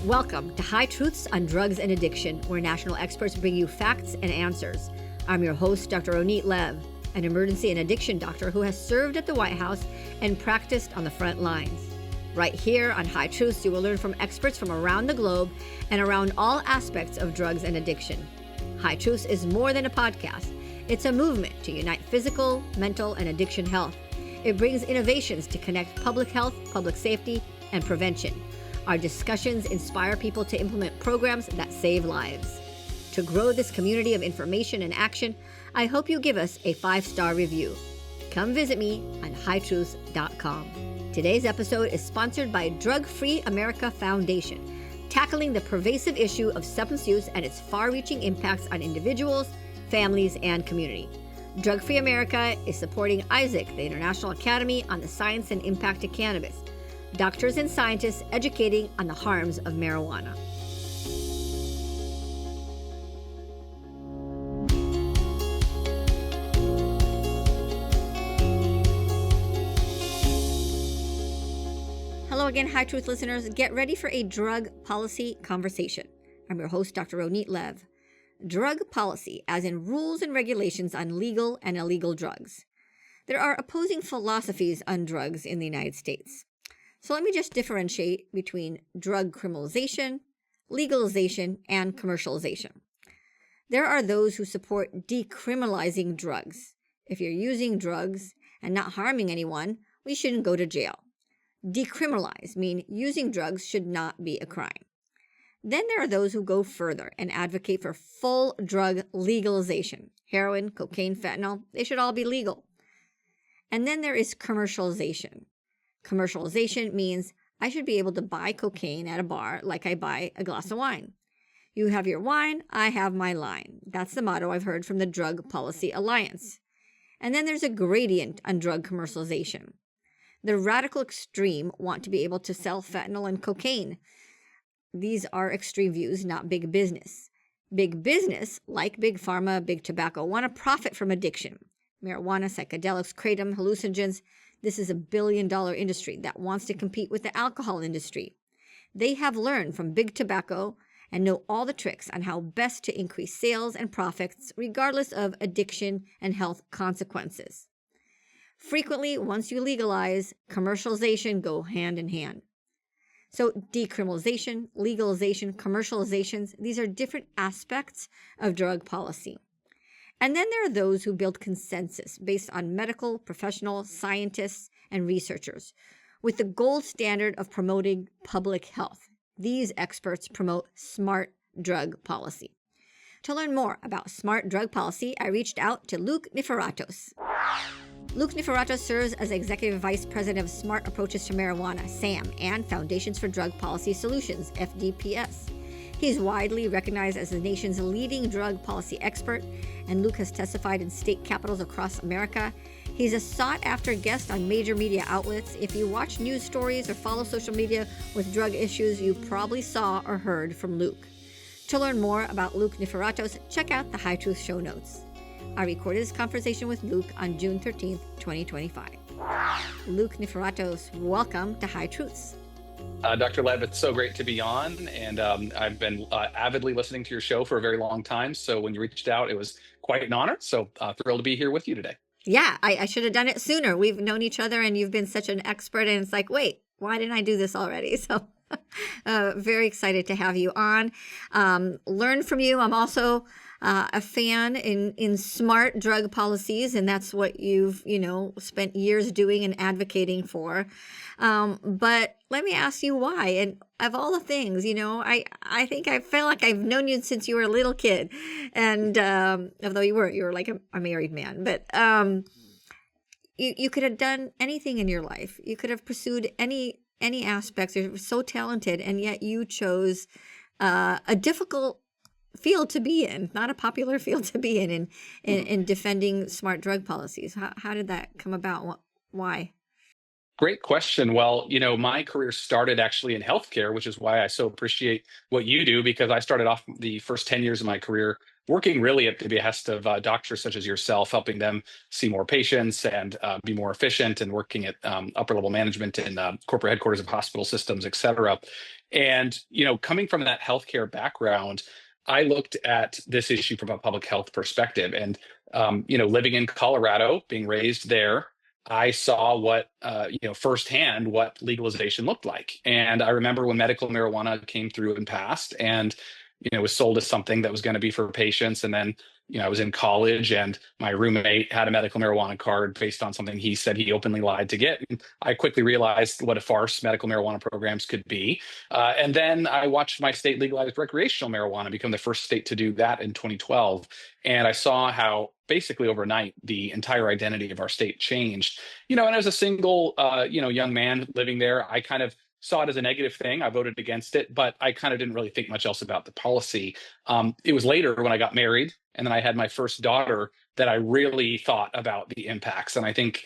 Welcome to High Truths on Drugs and Addiction, where national experts bring you facts and answers. I'm your host, Dr. Ronit Lev, an emergency and addiction doctor who has served at the White House and practiced on the front lines. Right here on High Truths, you will learn from experts from around the globe and around all aspects of drugs and addiction. High Truths is more than a podcast. It's a movement to unite physical, mental, and addiction health. It brings innovations to connect public health, public safety, and prevention. Our discussions inspire people to implement programs that save lives. To grow this community of information and action, I hope you give us a 5-star review. Come visit me on hightruths.com. Today's episode is sponsored by Drug Free America Foundation, tackling the pervasive issue of substance use and its far-reaching impacts on individuals, families, and community. Drug Free America is supporting ISAC, the International Academy on the Science and Impact of Cannabis, doctors and scientists educating on the harms of marijuana. Hello again, High Truth listeners. Get ready for a drug policy conversation. I'm your host, Dr. Ronit Lev. Drug policy, as in rules and regulations on legal and illegal drugs. There are opposing philosophies on drugs in the United States. So let me just differentiate between drug criminalization, legalization, and commercialization. There are those who support decriminalizing drugs. If you're using drugs and not harming anyone, we shouldn't go to jail. Decriminalize means using drugs should not be a crime. Then there are those who go further and advocate for full drug legalization. Heroin, cocaine, fentanyl, they should all be legal. And then there is commercialization. Commercialization means I should be able to buy cocaine at a bar like I buy a glass of wine. You have your wine, I have my line. That's the motto I've heard from the Drug Policy Alliance. And then there's a gradient on drug commercialization. The radical extreme want to be able to sell fentanyl and cocaine. These are extreme views, not big business. Big business, like big pharma, big tobacco, want to profit from addiction. Marijuana, psychedelics, kratom, hallucinogens. This is a billion-dollar industry that wants to compete with the alcohol industry. They have learned from big tobacco and know all the tricks on how best to increase sales and profits regardless of addiction and health consequences. Frequently, once you legalize, commercialization go hand in hand. So decriminalization, legalization, commercializations, these are different aspects of drug policy. And then there are those who build consensus based on medical, professional, scientists, and researchers with the gold standard of promoting public health. These experts promote smart drug policy. To learn more about smart drug policy, I reached out to Luke Niforatos. Luke Niforatos serves as Executive Vice President of Smart Approaches to Marijuana, SAM, and Foundations for Drug Policy Solutions, FDPS. He's widely recognized as the nation's leading drug policy expert, and Luke has testified in state capitals across America. He's a sought-after guest on major media outlets. If you watch news stories or follow social media with drug issues, you probably saw or heard from Luke. To learn more about Luke Niforatos, check out the High Truth show notes. I recorded this conversation with Luke on June 13th, 2025. Luke Niforatos, welcome to High Truths. Dr. Lev, it's so great to be on, and I've been avidly listening to your show for a very long time. So when you reached out, it was quite an honor. So thrilled to be here with you today. Yeah, I should have done it sooner. We've known each other, and you've been such an expert, and it's like, wait, why didn't I do this already? So very excited to have you on. Learn from you. I'm also a fan in smart drug policies, and that's what you've spent years doing and advocating for. But let me ask you why. And of all the things, I think I feel like I've known you since you were a little kid, and although you were like a married man, but you could have done anything in your life. You could have pursued any aspects. You're so talented, and yet you chose a difficult field to be in, not a popular field to be in defending smart drug policies. How did that come about? Why? Great question. Well, my career started actually in healthcare, which is why I so appreciate what you do, because I started off the first 10 years of my career working really at the behest of doctors such as yourself, helping them see more patients and be more efficient, and working at upper level management in corporate headquarters of hospital systems, et cetera. And, coming from that healthcare background, I looked at this issue from a public health perspective. And, living in Colorado, being raised there, I saw firsthand what legalization looked like. And I remember when medical marijuana came through and passed, and, was sold as something that was going to be for patients. And then, I was in college and my roommate had a medical marijuana card based on something he said he openly lied to get. And I quickly realized what a farce medical marijuana programs could be. And then I watched my state legalize recreational marijuana become the first state to do that in 2012. And I saw how basically overnight the entire identity of our state changed. And as a single, young man living there, I kind of saw it as a negative thing. I voted against it, but I kind of didn't really think much else about the policy. It was later when I got married and then I had my first daughter that I really thought about the impacts. And I think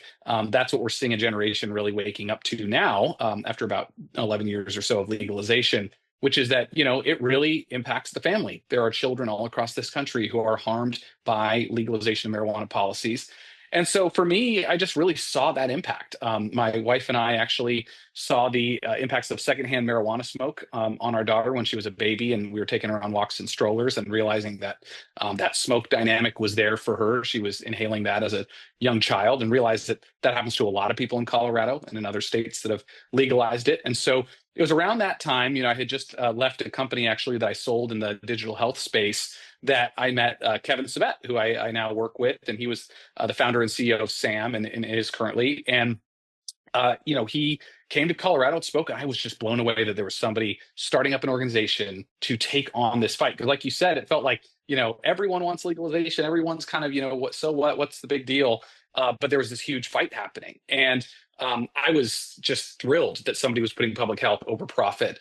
that's what we're seeing a generation really waking up to now, after about 11 years or so of legalization, which is that, it really impacts the family. There are children all across this country who are harmed by legalization of marijuana policies. And so for me, I just really saw that impact. My wife and I actually saw the impacts of secondhand marijuana smoke on our daughter when she was a baby, and we were taking her on walks in strollers and realizing that that smoke dynamic was there for her. She was inhaling that as a young child, and realized that that happens to a lot of people in Colorado and in other states that have legalized it. And so it was around that time, I had just left a company actually that I sold in the digital health space, that I met Kevin Sabet, who I now work with, and he was the founder and CEO of SAM and is currently. And he came to Colorado and spoke, and I was just blown away that there was somebody starting up an organization to take on this fight. Because, like you said, it felt like everyone wants legalization, everyone's kind of what's the big deal? But there was this huge fight happening, and I was just thrilled that somebody was putting public health over profit.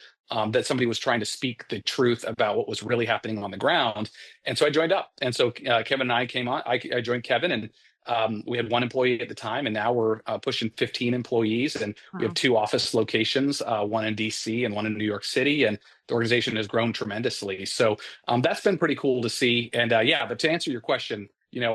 That somebody was trying to speak the truth about what was really happening on the ground. And so I joined up. And so Kevin and I came on. I joined Kevin, and we had one employee at the time, and now we're pushing 15 employees, and we have 2 office locations, one in DC and one in New York City. And the organization has grown tremendously. So that's been pretty cool to see. And but to answer your question,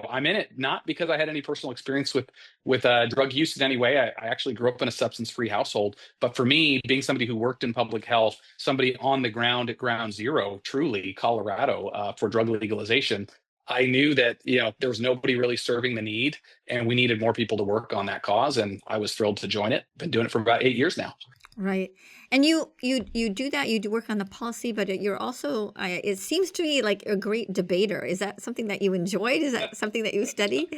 I'm in it not because I had any personal experience with drug use in any way. I actually grew up in a substance-free household. But for me, being somebody who worked in public health, somebody on the ground at ground zero, truly, Colorado, for drug legalization, I knew that there was nobody really serving the need, and we needed more people to work on that cause. And I was thrilled to join it. Been doing it for about 8 years now. Right. And you do that, you do work on the policy, but you're also, it seems to me like a great debater. Is that something that you enjoyed? Is that something that you study?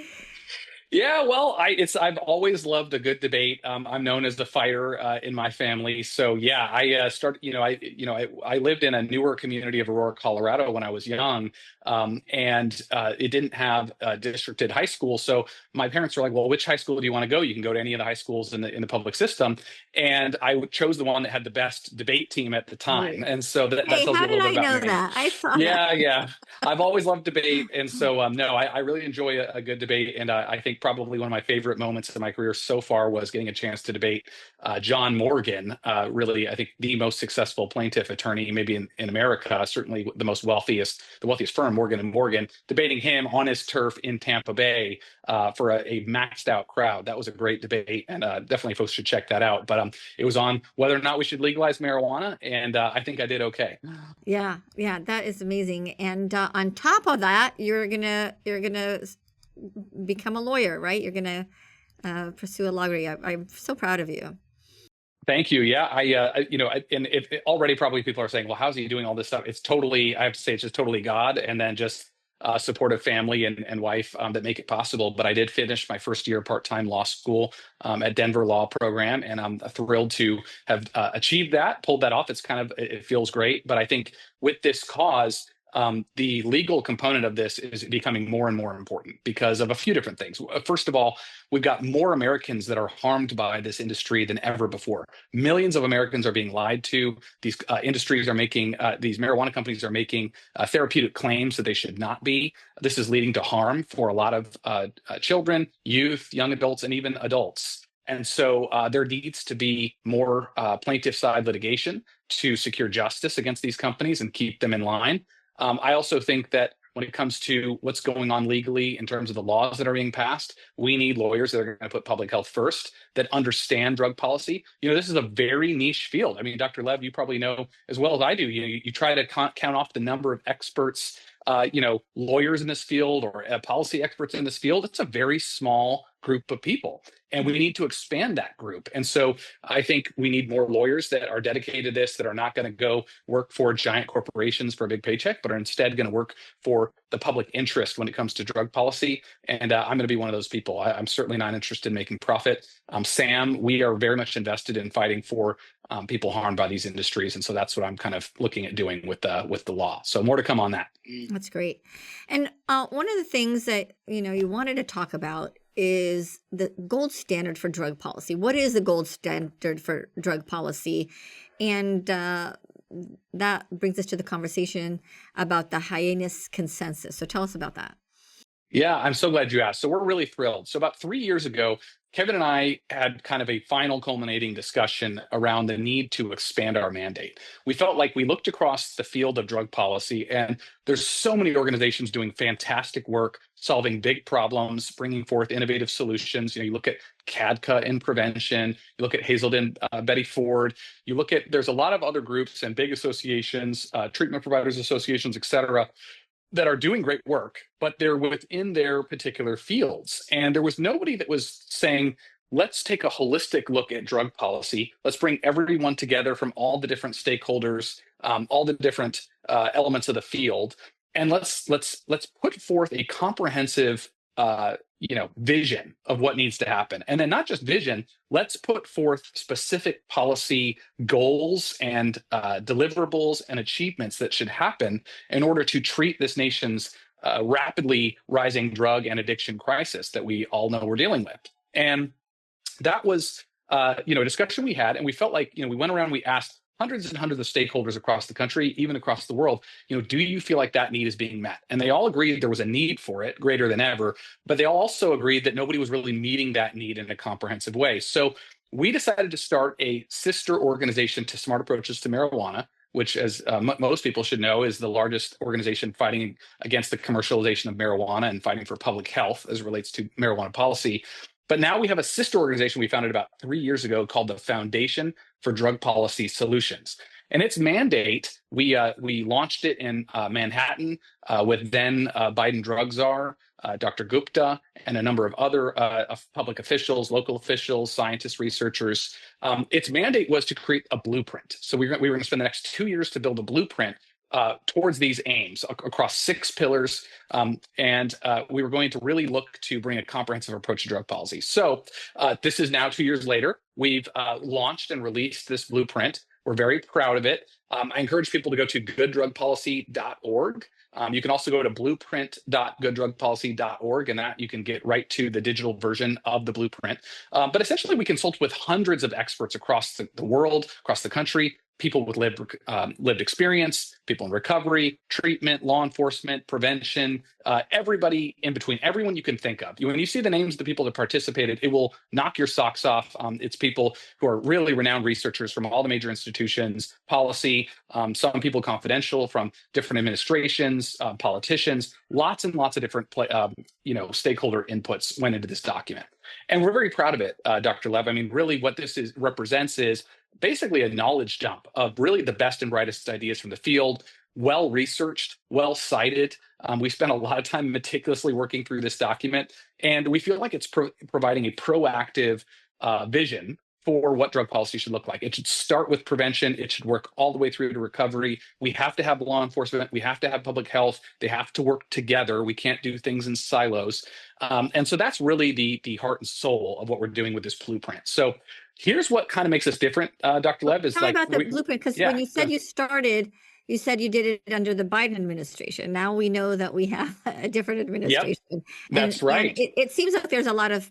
Yeah, well, I've always loved a good debate. I'm known as the fighter in my family, so yeah, I started. I lived in a newer community of Aurora, Colorado when I was young, and it didn't have a districted high school. So my parents were like, "Well, which high school do you want to go? You can go to any of the high schools in the public system." And I chose the one that had the best debate team at the time, and so that Hey, tells you how a did little I bit about know me. that? I saw Yeah, that. yeah. I've always loved debate, and so no, I really enjoy a good debate, and I think probably one of my favorite moments in my career so far was getting a chance to debate John Morgan. Really, I think the most successful plaintiff attorney, maybe in America, certainly the wealthiest firm, Morgan and Morgan, debating him on his turf in Tampa Bay for a maxed out crowd. That was a great debate, and definitely folks should check that out. But it was on whether or not we should legalize marijuana, and I think I did okay. Yeah, that is amazing. And on top of that, you're gonna become a lawyer, right? You're gonna pursue a law degree. I'm so proud of you. Thank you. Yeah, and if already probably people are saying, well, how's he doing all this stuff? It's totally, I have to say, it's just totally God, and then just supportive family and wife that make it possible. But I did finish my first year part-time law school at Denver Law Program, and I'm thrilled to have achieved that, pulled that off. It feels great. But I think with this cause, the legal component of this is becoming more and more important because of a few different things. First of all, we've got more Americans that are harmed by this industry than ever before. Millions of Americans are being lied to. These industries are making, these marijuana companies are making therapeutic claims that they should not be. This is leading to harm for a lot of children, youth, young adults, and even adults. And so there needs to be more plaintiff side litigation to secure justice against these companies and keep them in line. I also think that when it comes to what's going on legally in terms of the laws that are being passed. We need lawyers that are going to put public health first, that understand drug policy. This is a very niche field. I mean, Dr. Lev, you probably know as well as I do. You try to count off the number of experts, lawyers in this field or policy experts in this field. It's a very small group of people, and we need to expand that group. And so I think we need more lawyers that are dedicated to this, that are not going to go work for giant corporations for a big paycheck, but are instead going to work for the public interest when it comes to drug policy. And I'm going to be one of those people. I'm certainly not interested in making profit. Sam, we are very much invested in fighting for people harmed by these industries. And so that's what I'm kind of looking at doing with the law. So more to come on that. That's great. And one of the things that, you wanted to talk about is the gold standard for drug policy. What is the gold standard for drug policy? And that brings us to the conversation about the Hyannis consensus. So tell us about that. Yeah, I'm so glad you asked. So we're really thrilled. So about 3 years ago, Kevin and I had kind of a final culminating discussion around the need to expand our mandate. We felt like we looked across the field of drug policy, and there's so many organizations doing fantastic work, solving big problems, bringing forth innovative solutions. You look at CADCA in prevention, you look at Hazelden, Betty Ford, there's a lot of other groups and big associations, treatment providers associations, et cetera, that are doing great work, but they're within their particular fields. And there was nobody that was saying, let's take a holistic look at drug policy. Let's bring everyone together from all the different stakeholders, all the different elements of the field, and let's put forth a comprehensive vision of what needs to happen. And then not just vision, let's put forth specific policy goals and deliverables and achievements that should happen in order to treat this nation's rapidly rising drug and addiction crisis that we all know we're dealing with. And that was a discussion we had, and we felt like, we went around, we asked hundreds and hundreds of stakeholders across the country, even across the world, do you feel like that need is being met? And they all agreed there was a need for it greater than ever, but they also agreed that nobody was really meeting that need in a comprehensive way. So we decided to start a sister organization to Smart Approaches to Marijuana, which, as most people should know, is the largest organization fighting against the commercialization of marijuana and fighting for public health as it relates to marijuana policy. But now we have a sister organization we founded about 3 years ago called the Foundation for Drug Policy Solutions. And its mandate, we launched it in Manhattan with then Biden drug czar, Dr. Gupta, and a number of other public officials, local officials, scientists, researchers. Its mandate was to create a blueprint. So we were going to spend the next 2 years to build a blueprint towards these aims across 6 pillars. And we were going to really look to bring a comprehensive approach to drug policy. So this is now 2 years later. We've launched and released this blueprint. We're very proud of it. I encourage people to go to gooddrugpolicy.org. You can also go to blueprint.gooddrugpolicy.org, and that you can get right to the digital version of the blueprint. But essentially, we consult with hundreds of experts across the world, across the country, people with lived experience, people in recovery, treatment, law enforcement, prevention, everybody in between, everyone you can think of. When you see the names of the people that participated, it will knock your socks off. It's people who are really renowned researchers from all the major institutions, policy, some people confidential from different administrations, politicians, lots and lots of different stakeholder inputs went into this document. And we're very proud of it, Dr. Lev. I mean, really what this represents is basically a knowledge dump of really the best and brightest ideas from the field, well researched, well cited. We spent a lot of time meticulously working through this document, and we feel like it's providing a proactive vision for what drug policy should look like. It should start with prevention. It should work all the way through to recovery. We have to have law enforcement. We have to have public health. They have to work together. We can't do things in silos. And so that's really the heart and soul of what we're doing with this blueprint. So here's what kind of makes us different, Dr. Lev. Tell me about the blueprint, because when you said you started, you said you did it under the Biden administration. Now we know that we have a different administration. Yep, that's right. And it seems like there's a lot of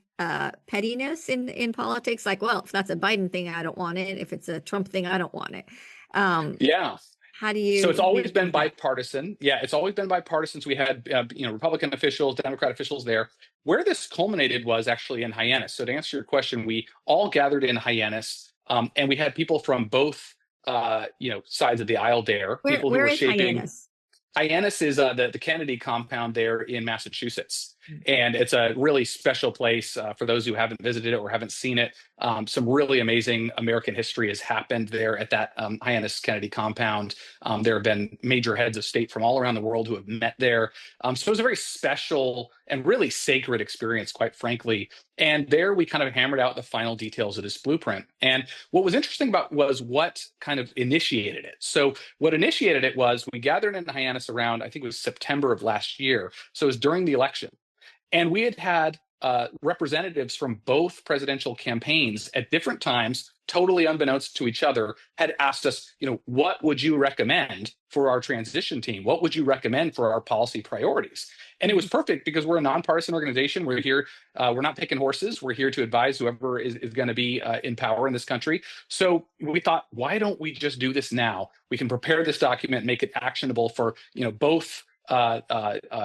pettiness in politics. Like, well, if that's a Biden thing, I don't want it. If it's a Trump thing, I don't want it. Yeah. How do you? So it's always been bipartisan. Yeah, it's always been bipartisan. So we had Republican officials, Democrat officials there. Where this culminated was actually in Hyannis. So to answer your question, we all gathered in Hyannis, and we had people from both sides of the aisle there. People who were shaping. Hyannis? Hyannis is the Kennedy compound there in Massachusetts. And it's a really special place for those who haven't visited it or haven't seen it. Some really amazing American history has happened there at that Hyannis Kennedy compound. There have been major heads of state from all around the world who have met there. So it was a very special and really sacred experience, quite frankly. And there we kind of hammered out the final details of this blueprint. And what was interesting about was what kind of initiated it. So what initiated it was we gathered in Hyannis around, I think it was September of last year. So it was during the election. And we had representatives from both presidential campaigns at different times, totally unbeknownst to each other, had asked us, what would you recommend for our transition team? What would you recommend for our policy priorities? And it was perfect because we're a nonpartisan organization. We're here. We're not picking horses. We're here to advise whoever is going to be in power in this country. So we thought, why don't we just do this now? We can prepare this document, make it actionable for both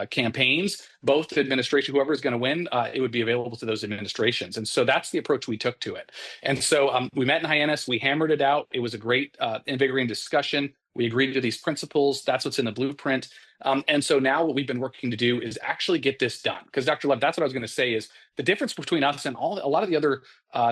campaigns, both administration, whoever is going to win, it would be available to those administrations. And so that's the approach we took to it. And so we met in Hyannis, we hammered it out. It was a great invigorating discussion. We agreed to these principles. That's what's in the blueprint. And so now what we've been working to do is actually get this done. Because Dr. Lev, that's what I was going to say is the difference between us and a lot of the other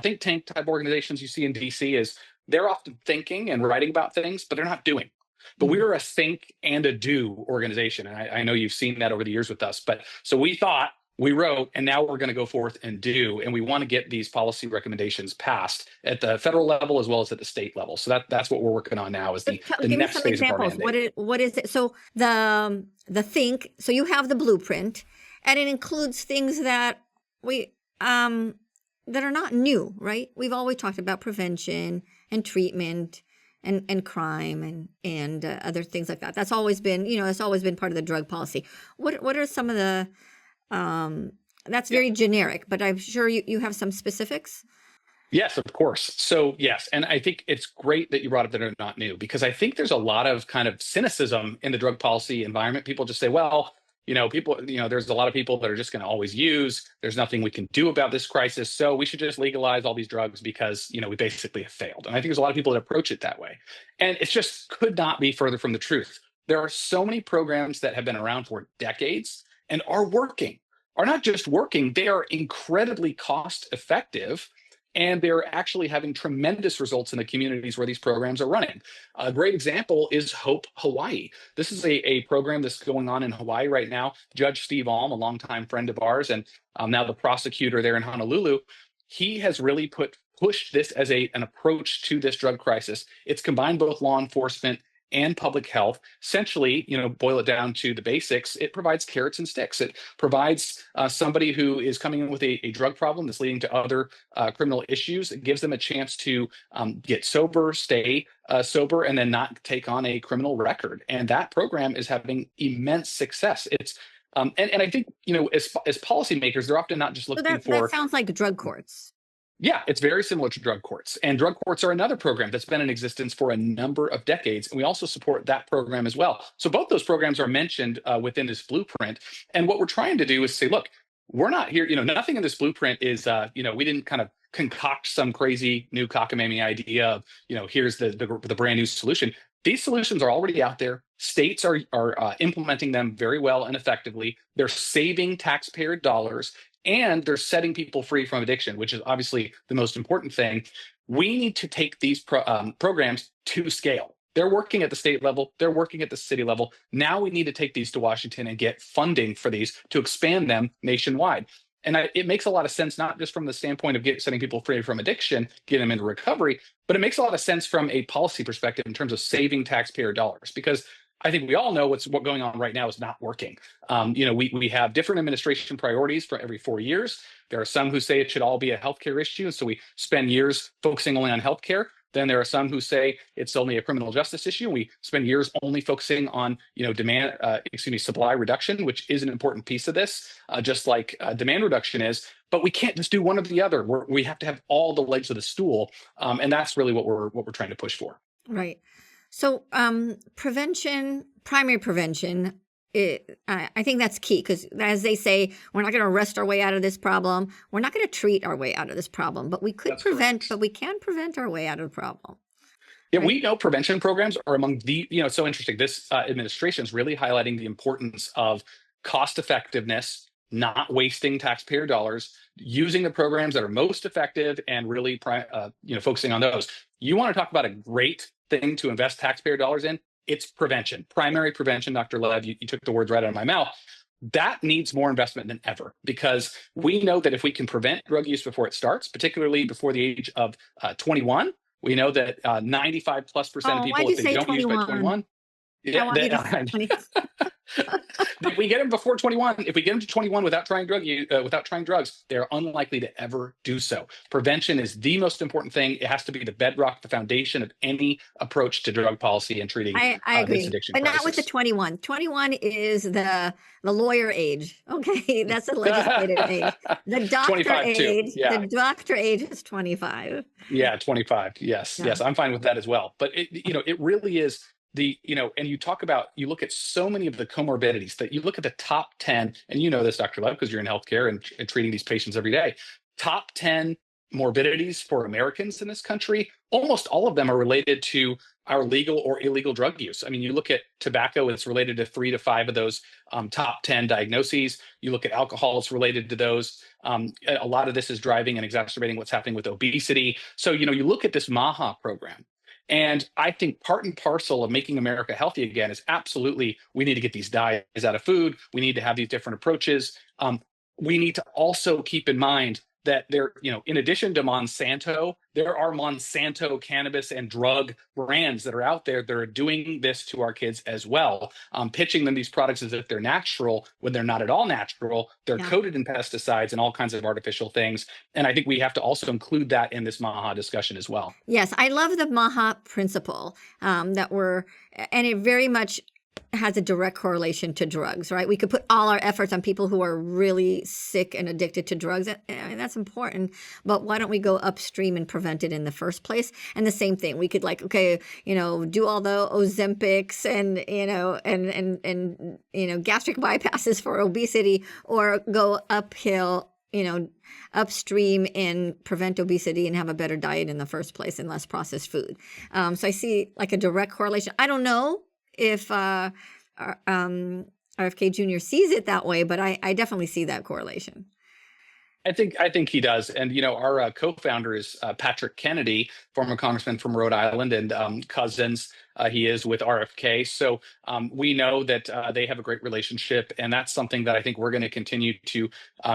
think tank type organizations you see in DC is they're often thinking and writing about things, but they're not doing. But we're a think and a do organization. And I know you've seen that over the years with us. But so we thought, we wrote, and now we're going to go forth and do. And we want to get these policy recommendations passed at the federal level as well as at the state level. So that's what we're working on now is the next phase of our mandate. What is it? So the think, so you have the blueprint, and it includes things that that are not new, right? We've always talked about prevention and treatment and crime and other things like that. That's always been, it's always been part of the drug policy. What are some of the, that's very generic, but I'm sure you have some specifics. Yes, of course. So yes, and I think it's great that you brought up that are not new, because I think there's a lot of kind of cynicism in the drug policy environment. People just say, well, there's a lot of people that are just going to always use. There's nothing we can do about this crisis. So we should just legalize all these drugs because, we basically have failed. And I think there's a lot of people that approach it that way. And it just could not be further from the truth. There are so many programs that have been around for decades and are not just working, they are incredibly cost effective. And they're actually having tremendous results in the communities where these programs are running. A great example is Hope Hawaii. This is a program that's going on in Hawaii right now. Judge Steve Alm, a longtime friend of ours, and now the prosecutor there in Honolulu, he has really pushed this as an approach to this drug crisis. It's combined both law enforcement and public health. Essentially, boil it down to the basics. It provides carrots and sticks. It provides somebody who is coming in with a drug problem that's leading to other criminal issues. It gives them a chance to get sober, stay sober, and then not take on a criminal record. And that program is having immense success. It's and I think, as policymakers, they're often not just looking for. That sounds like drug courts. Yeah, it's very similar to drug courts. And drug courts are another program that's been in existence for a number of decades. And we also support that program as well. So both those programs are mentioned within this blueprint. And what we're trying to do is say, look, we're not here, nothing in this blueprint is, we didn't kind of concoct some crazy new cockamamie idea of, here's the brand new solution. These solutions are already out there. States are implementing them very well and effectively. They're saving taxpayer dollars. And they're setting people free from addiction, which is obviously the most important thing. We need to take these programs to scale. They're working at the state level. They're working at the city level. Now we need to take these to Washington and get funding for these to expand them nationwide. And it makes a lot of sense, not just from the standpoint of setting people free from addiction, getting them into recovery, but it makes a lot of sense from a policy perspective in terms of saving taxpayer dollars, because I think we all know what's going on right now is not working. We have different administration priorities for every 4 years. There are some who say it should all be a healthcare issue, so we spend years focusing only on healthcare. Then there are some who say it's only a criminal justice issue. We spend years only focusing on, supply reduction, which is an important piece of this, just like demand reduction is. But we can't just do one or the other. We have to have all the legs of the stool, and that's really what we're trying to push for. Right. So primary prevention, I think that's key, because as they say, we're not going to arrest our way out of this problem. We're not going to treat our way out of this problem, but we could prevent, but we can prevent our way out of the problem. Yeah, right? we know prevention programs are among the, it's so interesting. This administration is really highlighting the importance of cost effectiveness, not wasting taxpayer dollars, using the programs that are most effective and really, focusing on those. You want to talk about a great thing to invest taxpayer dollars in? It's prevention, primary prevention. Dr. Lev, you took the words right out of my mouth. That needs more investment than ever because we know that if we can prevent drug use before it starts, particularly before the age of 21, we know that 95+% of Oh, people, why'd if you they say don't use by 21? 21, I yeah, want you to say 20. if we get them before 21, if we get them to 21 without trying without trying drugs, they're unlikely to ever do so. Prevention is the most important thing. It has to be the bedrock, the foundation of any approach to drug policy and treating I this agree, addiction but not with the crisis. 21. 21 is the lawyer age. Okay, that's the legislative age. The doctor 25 too. age, the Yeah. doctor age is 25. Yeah, 25. Yes, Yeah. yes, I'm fine with that as well. But it really is and you look at so many of the comorbidities that you look at the top 10, and you know this, Dr. Love, because you're in healthcare and treating these patients every day. Top 10 morbidities for Americans in this country, almost all of them are related to our legal or illegal drug use. I mean, you look at tobacco, it's related to 3 to 5 of those top 10 diagnoses. You look at alcohol, it's related to those. A lot of this is driving and exacerbating what's happening with obesity. So, you look at this MAHA program. And I think part and parcel of making America healthy again is absolutely we need to get these dyes out of food. We need to have these different approaches. We need to also keep in mind that in addition to Monsanto, there are Monsanto cannabis and drug brands that are out there that are doing this to our kids as well, pitching them these products as if they're natural when they're not at all natural. They're Yeah. coated in pesticides and all kinds of artificial things. And I think we have to also include that in this MAHA discussion as well. Yes, I love the MAHA principle and it very much has a direct correlation to drugs, right? We could put all our efforts on people who are really sick and addicted to drugs. And that's important, but why don't we go upstream and prevent it in the first place? And the same thing, we could do all the Ozempics and gastric bypasses for obesity, or go uphill, upstream and prevent obesity and have a better diet in the first place and less processed food. So I see like a direct correlation. I don't know if RFK Jr. sees it that way, but I definitely see that correlation. I think he does. And our co-founder is Patrick Kennedy, former congressman from Rhode Island, and cousins he is with RFK. So we know that they have a great relationship, and that's something that I think we're going to continue to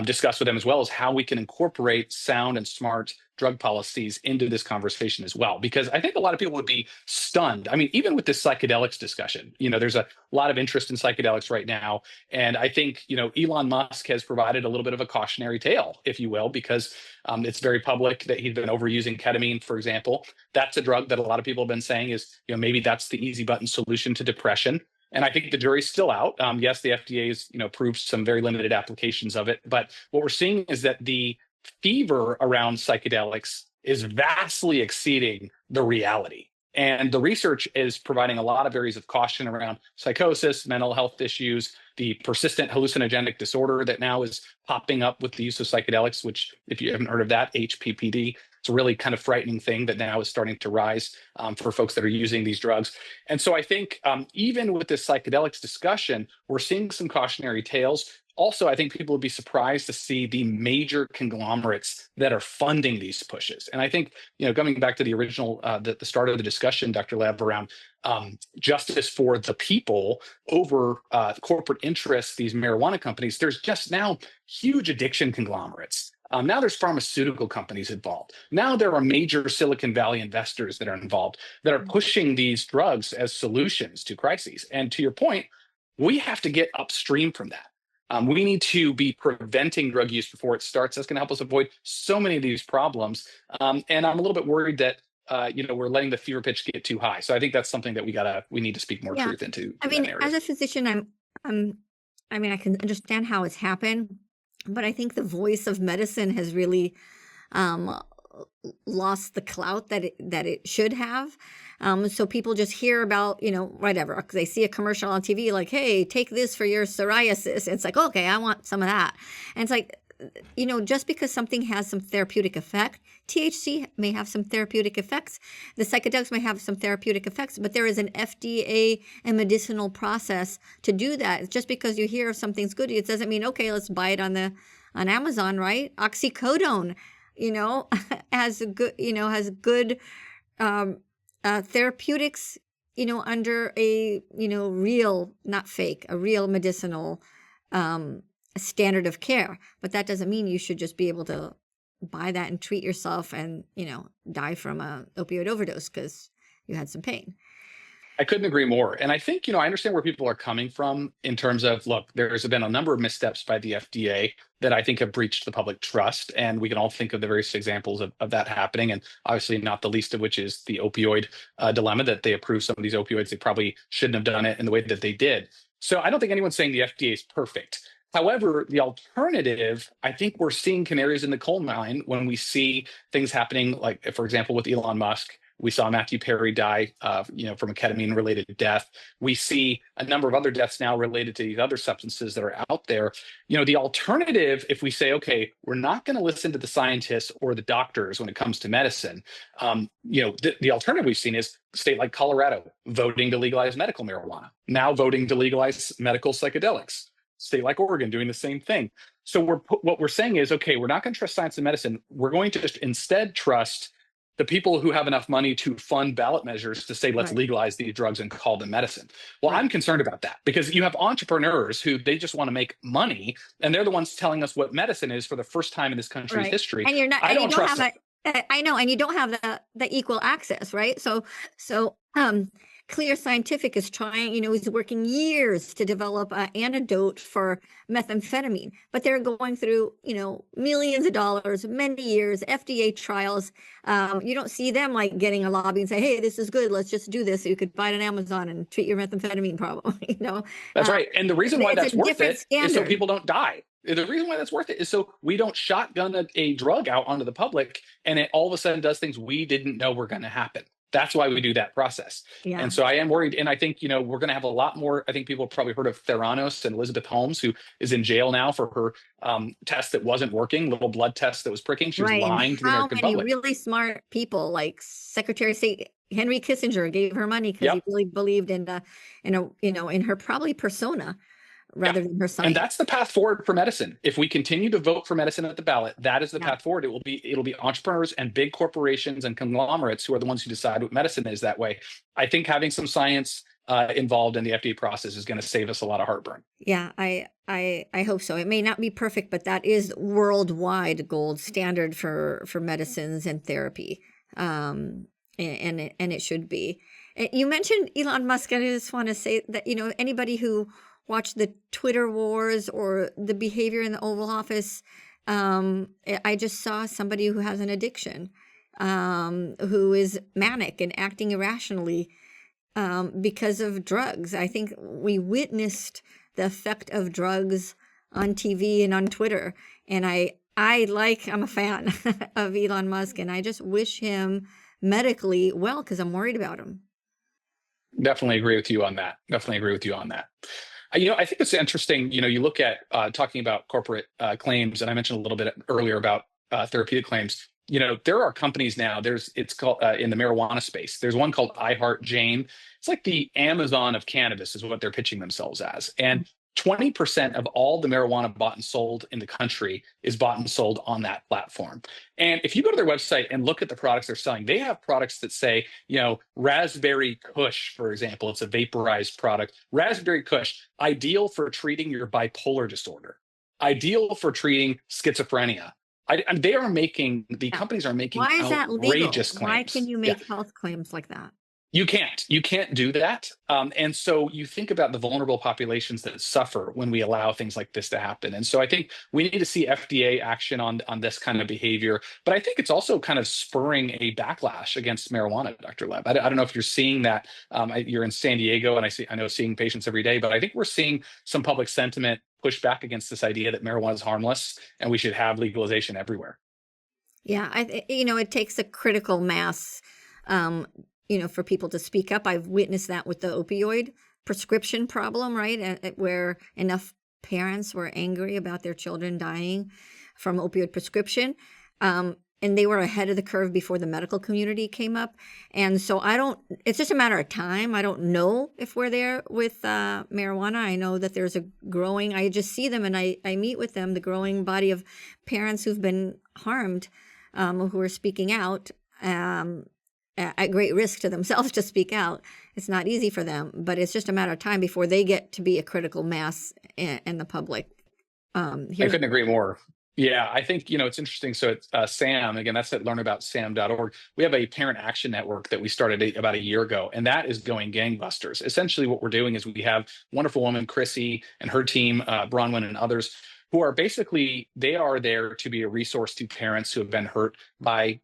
discuss with them, as well as how we can incorporate sound and smart drug policies into this conversation as well. Because I think a lot of people would be stunned. I mean, even with this psychedelics discussion, there's a lot of interest in psychedelics right now. And I think, Elon Musk has provided a little bit of a cautionary tale, if you will, because it's very public that he's been overusing ketamine, for example. That's a drug that a lot of people have been saying is, maybe that's the easy button solution to depression. And I think the jury's still out. Yes, the FDA has, approved some very limited applications of it. But what we're seeing is that the fever around psychedelics is vastly exceeding the reality. And the research is providing a lot of areas of caution around psychosis, mental health issues, the persistent hallucinogenic disorder that now is popping up with the use of psychedelics, which, if you haven't heard of that, HPPD, it's a really kind of frightening thing that now is starting to rise for folks that are using these drugs. And so I think even with this psychedelics discussion, we're seeing some cautionary tales. Also, I think people would be surprised to see the major conglomerates that are funding these pushes. And I think, coming back to the original, the start of the discussion, Dr. Lev, around justice for the people over corporate interests, these marijuana companies, there's just now huge addiction conglomerates. Now there's pharmaceutical companies involved. Now there are major Silicon Valley investors that are involved that are pushing these drugs as solutions to crises. And to your point, we have to get upstream from that. We need to be preventing drug use before it starts. That's going to help us avoid so many of these problems. And I'm a little bit worried that we're letting the fever pitch get too high. So I think that's something that we need to speak more truth into. I mean, as a physician, I can understand how it's happened, but I think the voice of medicine has really lost the clout that it should have. So people just hear about, whatever. They see a commercial on TV like, hey, take this for your psoriasis. It's like, okay, I want some of that. And it's like, just because something has some therapeutic effect, THC may have some therapeutic effects. The psychedelics may have some therapeutic effects, but there is an FDA and medicinal process to do that. Just because you hear something's good, it doesn't mean, okay, let's buy it on Amazon, right? Oxycodone, has good therapeutics, under a, real, not fake, a real medicinal standard of care. But that doesn't mean you should just be able to buy that and treat yourself and, die from a opioid overdose because you had some pain. I couldn't agree more. And I think, I understand where people are coming from in terms of, look, there's been a number of missteps by the FDA that I think have breached the public trust. And we can all think of the various examples of that happening. And obviously not the least of which is the opioid dilemma, that they approved some of these opioids. They probably shouldn't have done it in the way that they did. So I don't think anyone's saying the FDA is perfect. However, the alternative, I think we're seeing canaries in the coal mine when we see things happening, like, for example, with Elon Musk. We saw Matthew Perry die, from a ketamine-related death. We see a number of other deaths now related to these other substances that are out there. The alternative, if we say, okay, we're not going to listen to the scientists or the doctors when it comes to medicine, the alternative we've seen is a state like Colorado voting to legalize medical marijuana, now voting to legalize medical psychedelics. State like Oregon doing the same thing. So what we're saying is, okay, we're not going to trust science and medicine. We're going to just instead trust the people who have enough money to fund ballot measures to say, let's legalize these drugs and call them medicine. Well, I'm concerned about that because you have entrepreneurs who they just want to make money, and they're the ones telling us what medicine is for the first time in this country's history. And you're not, I don't trust them. I know, and you don't have the equal access, right? So Clear Scientific is trying, is working years to develop an antidote for methamphetamine, but they're going through, millions of dollars, many years, FDA trials. You don't see them like getting a lobby and say, hey, this is good, let's just do this. So you could buy it on Amazon and treat your methamphetamine problem, That's right. And the reason why that's worth it is so people don't die. The reason why that's worth it is so we don't shotgun a drug out onto the public and it all of a sudden does things we didn't know were going to happen. That's why we do that process. Yeah. And so I am worried. And I think, we're going to have a lot more. I think people have probably heard of Theranos and Elizabeth Holmes, who is in jail now for her test that wasn't working, little blood test that was pricking. She was lying to the American public. How many really smart people like Secretary of State Henry Kissinger gave her money because he really believed in her probably persona rather than her science. And that's the path forward for medicine. If we continue to vote for medicine at the ballot, that is the path forward. It'll be entrepreneurs and big corporations and conglomerates who are the ones who decide what medicine is that way. I think having some science involved in the FDA process is going to save us a lot of heartburn. Yeah, I hope so. It may not be perfect, but that is worldwide gold standard for medicines and therapy. And it should be. You mentioned Elon Musk. I just want to say that, anybody who watch the Twitter wars or the behavior in the Oval Office. I just saw somebody who has an addiction, who is manic and acting irrationally because of drugs. I think we witnessed the effect of drugs on TV and on Twitter. And I'm a fan of Elon Musk, and I just wish him medically well because I'm worried about him. Definitely agree with you on that. I think it's interesting, you look at talking about corporate claims, and I mentioned a little bit earlier about therapeutic claims. There are companies now, it's called in the marijuana space. There's one called iHeart Jane. It's like the Amazon of cannabis is what they're pitching themselves as. And 20% of all the marijuana bought and sold in the country is bought and sold on that platform. And if you go to their website and look at the products they're selling, they have products that say, Raspberry Kush, for example, it's a vaporized product. Raspberry Kush, ideal for treating your bipolar disorder, ideal for treating schizophrenia. The companies are making Why is that outrageous legal? claims. Why can you make health claims like that? You can't do that. And so you think about the vulnerable populations that suffer when we allow things like this to happen. And so I think we need to see FDA action on this kind of behavior. But I think it's also kind of spurring a backlash against marijuana, Dr. Lev. I don't know if you're seeing that. You're in San Diego, and I know seeing patients every day, but I think we're seeing some public sentiment push back against this idea that marijuana is harmless and we should have legalization everywhere. Yeah, it takes a critical mass for people to speak up. I've witnessed that with the opioid prescription problem, right? Where enough parents were angry about their children dying from opioid prescription. And they were ahead of the curve before the medical community came up. And so it's just a matter of time. I don't know if we're there with marijuana. I know that there's I just see them and I meet with them, the growing body of parents who've been harmed, who are speaking out at great risk to themselves to speak out. It's not easy for them, but it's just a matter of time before they get to be a critical mass in the public. I couldn't agree more. Yeah, I think, it's interesting. So it's SAM, again, that's at learnaboutsam.org. We have a parent action network that we started about a year ago, and that is going gangbusters. Essentially, what we're doing is we have wonderful woman, Chrissy, and her team, Bronwyn and others, who are basically, they are there to be a resource to parents who have been hurt by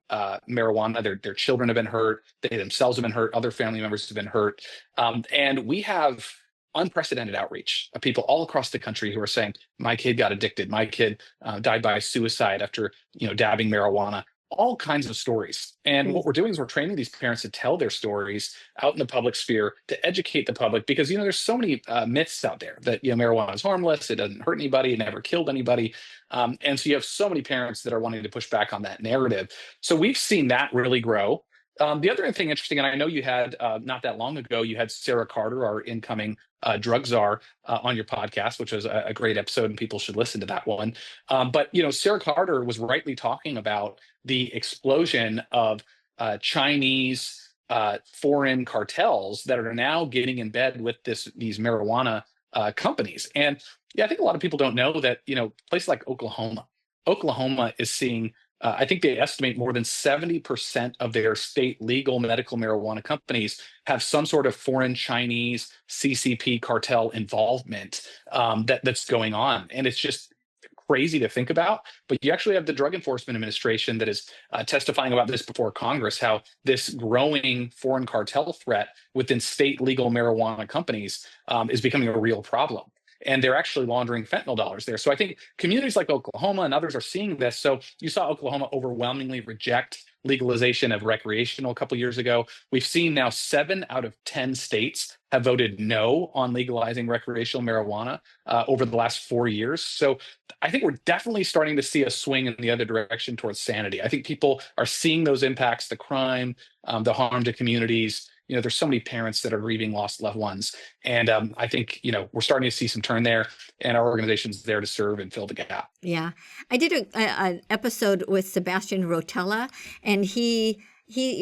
marijuana. Their children have been hurt. They themselves have been hurt. Other family members have been hurt. And we have unprecedented outreach of people all across the country who are saying, my kid got addicted, my kid died by suicide after dabbing marijuana, all kinds of stories. And what we're doing is we're training these parents to tell their stories out in the public sphere, to educate the public, because there's so many myths out there that marijuana is harmless, it doesn't hurt anybody, it never killed anybody. And so you have so many parents that are wanting to push back on that narrative. So we've seen that really grow. The other thing interesting, and I know you had not that long ago, you had Sarah Carter, our incoming drug czar, on your podcast, which was a great episode, and people should listen to that one. But Sarah Carter was rightly talking about the explosion of Chinese foreign cartels that are now getting in bed with these marijuana companies. And I think a lot of people don't know that places like Oklahoma is seeing. I think they estimate more than 70% of their state legal medical marijuana companies have some sort of foreign Chinese CCP cartel involvement that's going on. And it's just crazy to think about. But you actually have the Drug Enforcement Administration that is testifying about this before Congress, how this growing foreign cartel threat within state legal marijuana companies is becoming a real problem. And they're actually laundering fentanyl dollars there. So I think communities like Oklahoma and others are seeing this. So you saw Oklahoma overwhelmingly reject legalization of recreational a couple years ago. We've seen now 7 out of 10 states have voted no on legalizing recreational marijuana over the last 4 years. So I think we're definitely starting to see a swing in the other direction towards sanity. I think people are seeing those impacts, the crime, the harm to communities. There's so many parents that are grieving lost loved ones. And I think, we're starting to see some turn there, and our organization's there to serve and fill the gap. Yeah. I did an episode with Sebastian Rotella, and he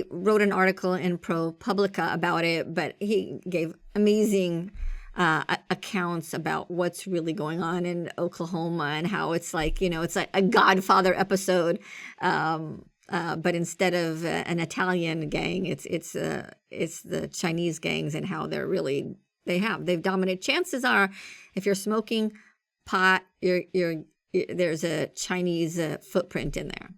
wrote an article in ProPublica about it, but he gave amazing accounts about what's really going on in Oklahoma and how it's like, it's like a Godfather episode. But instead of an Italian gang, it's the Chinese gangs, and how they've dominated. Chances are, if you're smoking pot, there's a Chinese footprint in there.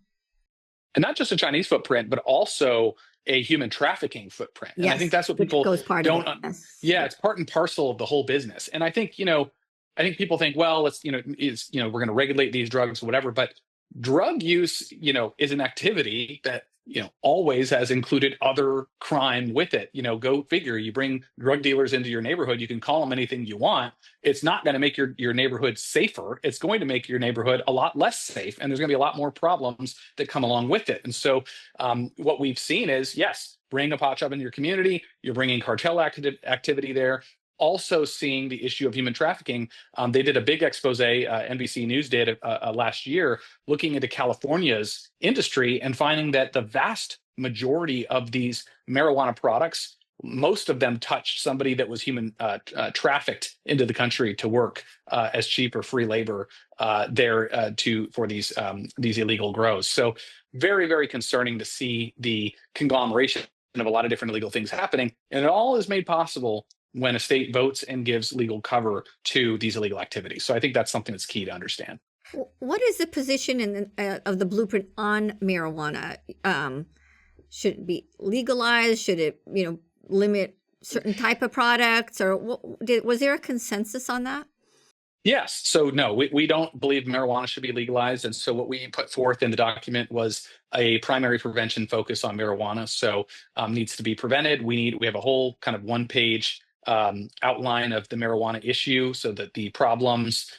And not just a Chinese footprint, but also a human trafficking footprint. And I think that's what people don't. Yeah, it's part and parcel of the whole business. And I think people think, well, let's we're going to regulate these drugs or whatever, but drug use, is an activity that, always has included other crime with it. Go figure. You bring drug dealers into your neighborhood, you can call them anything you want. It's not going to make your neighborhood safer. It's going to make your neighborhood a lot less safe. And there's going to be a lot more problems that come along with it. And so what we've seen is, yes, bring a pot shop into your community. You're bringing cartel activity there. Also seeing the issue of human trafficking. They did a big expose, NBC News did last year, looking into California's industry and finding that the vast majority of these marijuana products, most of them touched somebody that was human trafficked into the country to work as cheap or free labor there for these illegal grows. So very, very concerning to see the conglomeration of a lot of different illegal things happening. And it all is made possible when a state votes and gives legal cover to these illegal activities. So I think that's something that's key to understand. What is the position of the blueprint on marijuana? Should it be legalized? Should it, limit certain type of products? Or was there a consensus on that? Yes. So no, we don't believe marijuana should be legalized. And so what we put forth in the document was a primary prevention focus on marijuana. So needs to be prevented. We have a whole kind of one-page outline of the marijuana issue, so that the problems,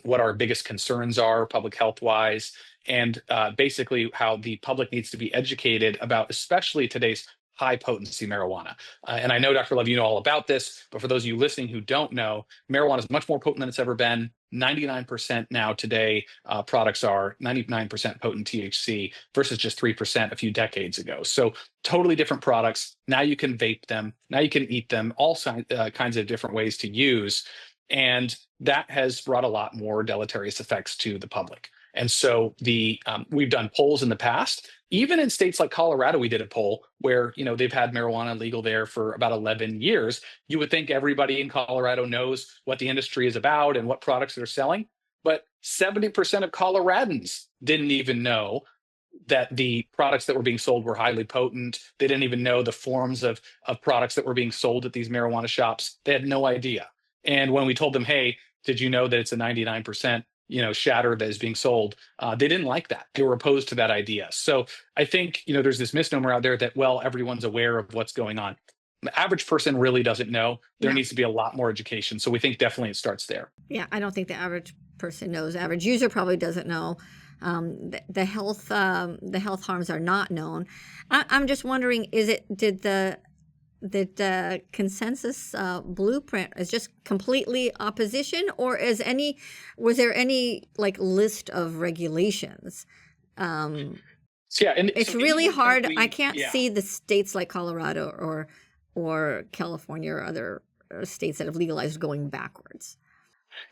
what our biggest concerns are public health wise, and basically how the public needs to be educated about, especially today's high potency marijuana. And I know, Dr. Love, you know all about this, but for those of you listening who don't know, marijuana is much more potent than it's ever been. 99% now today, products are 99% potent THC versus just 3% a few decades ago. So totally different products. Now you can vape them. Now you can eat them, all kinds of different ways to use. And that has brought a lot more deleterious effects to the public. And so we've done polls in the past. Even in states like Colorado, we did a poll where they've had marijuana legal there for about 11 years. You would think everybody in Colorado knows what the industry is about and what products they're selling, but 70% of Coloradans didn't even know that the products that were being sold were highly potent. They didn't even know the forms of products that were being sold at these marijuana shops. They had no idea. And when we told them, hey, did you know that it's a 99% shatter that is being sold? They didn't like that. They were opposed to that idea. So I think there's this misnomer out there that, well, everyone's aware of what's going on. The average person really doesn't know. There needs to be a lot more education. So we think definitely it starts there. Yeah, I don't think the average person knows. The average user probably doesn't know. The health harms are not known. I'm just wondering, did the consensus blueprint is just completely opposition, or was there any like list of regulations? Yeah, and it's really hard. I can't see the states like Colorado or California or other states that have legalized going backwards.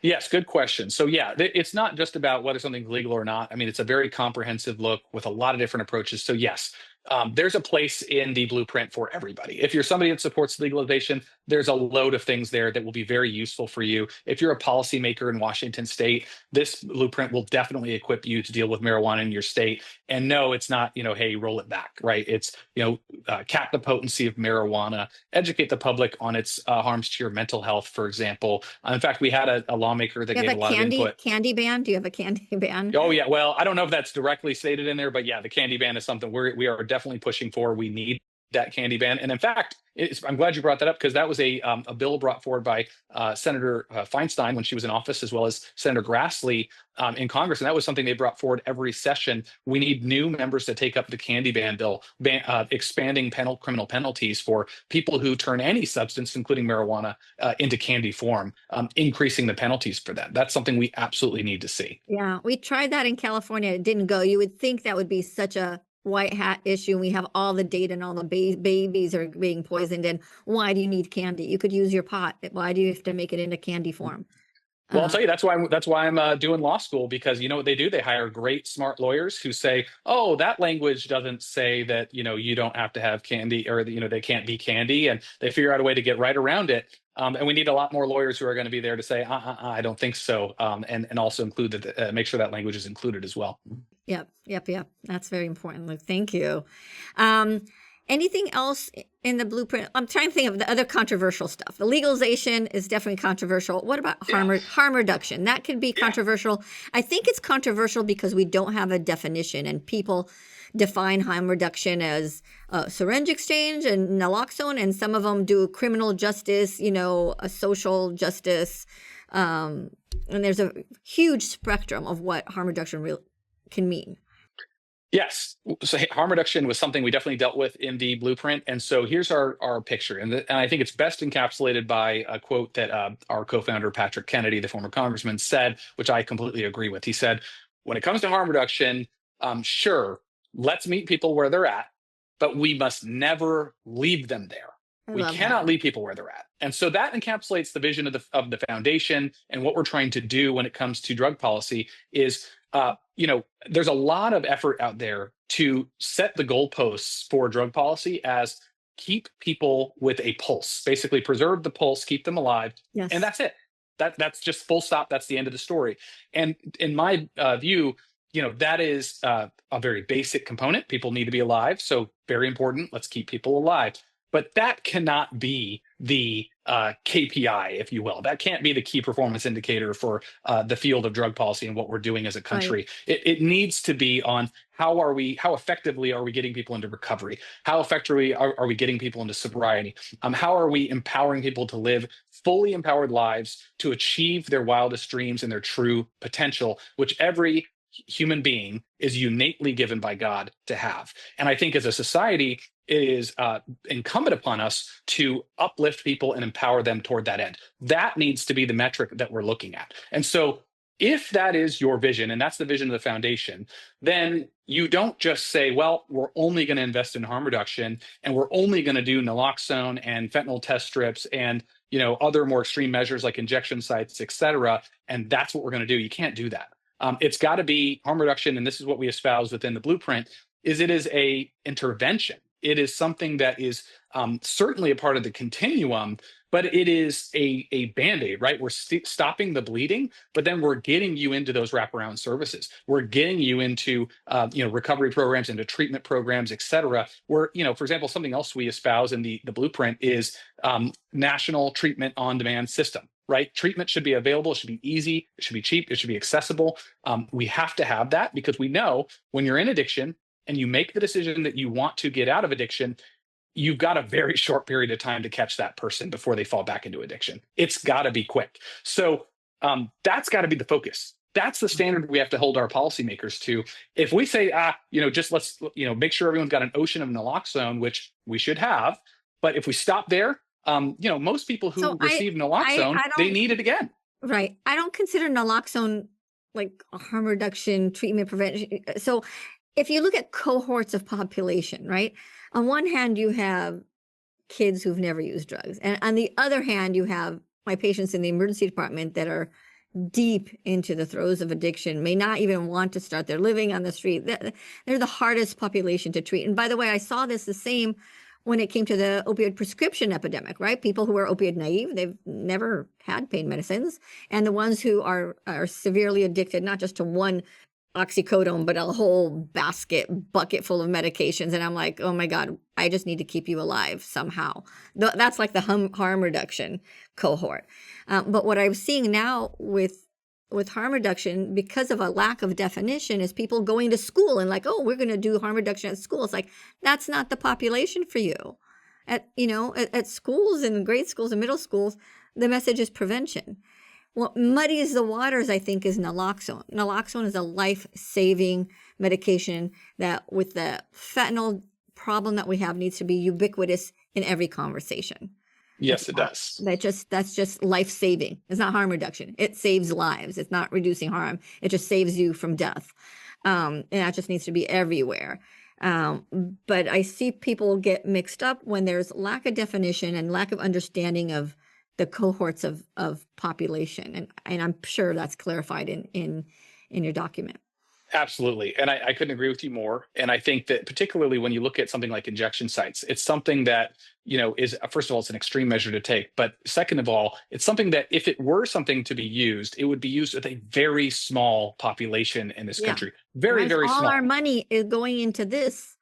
Yes, good question. So yeah, it's not just about whether something's legal or not. I mean, it's a very comprehensive look with a lot of different approaches. So yes, there's a place in the blueprint for everybody. If you're somebody that supports legalization, there's a load of things there that will be very useful for you. If you're a policymaker in Washington state, this blueprint will definitely equip you to deal with marijuana in your state. And no, it's not, hey, roll it back, right? It's, cap the potency of marijuana, educate the public on its harms to your mental health, for example. In fact, we had a lawmaker that gave a lot of input. Candy ban? Do you have a candy ban? Oh yeah, well, I don't know if that's directly stated in there, but yeah, the candy ban is something we are definitely pushing for. We need that candy ban, and in fact, I'm glad you brought that up, because that was a bill brought forward by Senator Feinstein when she was in office, as well as Senator Grassley in Congress, and that was something they brought forward every session. We need new members to take up the candy ban bill, expanding criminal penalties for people who turn any substance, including marijuana, into candy form, increasing the penalties for that. That's something we absolutely need to see. Yeah, we tried that in California. It didn't go. You would think that would be such a white hat issue. We have all the data and all the babies are being poisoned. And why do you need candy? You could use your pot. Why do you have to make it into candy form? Well, I'll tell you, that's why I'm doing law school, because you know what they do? They hire great, smart lawyers who say, oh, that language doesn't say that, you don't have to have candy, or, they can't be candy. And they figure out a way to get right around it. And we need a lot more lawyers who are going to be there to say, I don't think so. And also include that, make sure that language is included as well. Yep. That's very important, Luke. Thank you. Anything else in the blueprint? I'm trying to think of the other controversial stuff. The legalization is definitely controversial. What about harm reduction? That could be controversial. I think it's controversial because we don't have a definition, and people define harm reduction as syringe exchange and naloxone, and some of them do criminal justice, a social justice. And there's a huge spectrum of what harm reduction can mean. Yes. So harm reduction was something we definitely dealt with in the blueprint. And so here's our picture. And I think it's best encapsulated by a quote that our co-founder, Patrick Kennedy, the former congressman, said, which I completely agree with. He said, when it comes to harm reduction, sure, let's meet people where they're at, but we must never leave them there. We cannot leave people where they're at. And so that encapsulates the vision of the foundation, and what we're trying to do when it comes to drug policy is, there's a lot of effort out there to set the goalposts for drug policy as keep people with a pulse, basically preserve the pulse, keep them alive. Yes. And that's it. That's just full stop. That's the end of the story. And in my view, that is a very basic component. People need to be alive. So very important. Let's keep people alive. But that cannot be the KPI, if you will. That can't be the key performance indicator for the field of drug policy and what we're doing as a country. Right. It needs to be on how effectively are we getting people into recovery? How effectively are we getting people into sobriety? How are we empowering people to live fully empowered lives to achieve their wildest dreams and their true potential, which every human being is innately given by God to have. And I think as a society, it is incumbent upon us to uplift people and empower them toward that end. That needs to be the metric that we're looking at. And so, if that is your vision, and that's the vision of the foundation, then you don't just say, well, we're only going to invest in harm reduction, and we're only going to do naloxone and fentanyl test strips and other more extreme measures like injection sites, et cetera, and that's what we're going to do. You can't do that. It's got to be harm reduction, and this is what we espouse within the blueprint, is it is a intervention. It is something that is certainly a part of the continuum, but it is a Band-Aid, right? We're stopping the bleeding, but then we're getting you into those wraparound services. We're getting you into recovery programs, into treatment programs, et cetera. Where, for example, something else we espouse in the blueprint is national treatment on demand system. Right? Treatment should be available. It should be easy. It should be cheap. It should be accessible. We have to have that because we know when you're in addiction and you make the decision that you want to get out of addiction, you've got a very short period of time to catch that person before they fall back into addiction. It's got to be quick. So that's got to be the focus. That's the standard we have to hold our policymakers to. If we say, just let's, make sure everyone's got an ocean of naloxone, which we should have, but if we stop there, most people who receive naloxone, they need it again. Right. I don't consider naloxone like a harm reduction treatment prevention. So if you look at cohorts of population, right? On one hand, you have kids who've never used drugs. And on the other hand, you have my patients in the emergency department that are deep into the throes of addiction, may not even want to start. They're living on the street. They're the hardest population to treat. And by the way, I saw this the same when it came to the opioid prescription epidemic, right? People who are opioid naive, they've never had pain medicines. And the ones who are severely addicted, not just to one oxycodone, but a whole bucket full of medications. And I'm like, oh my God, I just need to keep you alive somehow. That's like the harm reduction cohort. But what I'm seeing now with harm reduction, because of a lack of definition, is people going to school and like, oh, we're going to do harm reduction at school. It's like, that's not the population for you. At schools and grade schools and middle schools, the message is prevention. What muddies the waters, I think, is naloxone. Naloxone is a life-saving medication that, with the fentanyl problem that we have, needs to be ubiquitous in every conversation. Yes, it does. That's just life-saving. It's not harm reduction. It saves lives. It's not reducing harm. It just saves you from death. And that just needs to be everywhere. But I see people get mixed up when there's lack of definition and lack of understanding of the cohorts of population. And I'm sure that's clarified in your document. Absolutely. And I couldn't agree with you more. And I think that particularly when you look at something like injection sites, it's something that, is, first of all, it's an extreme measure to take. But second of all, it's something that if it were something to be used, it would be used with a very small population in this country. Very, very small. All our money is going into this.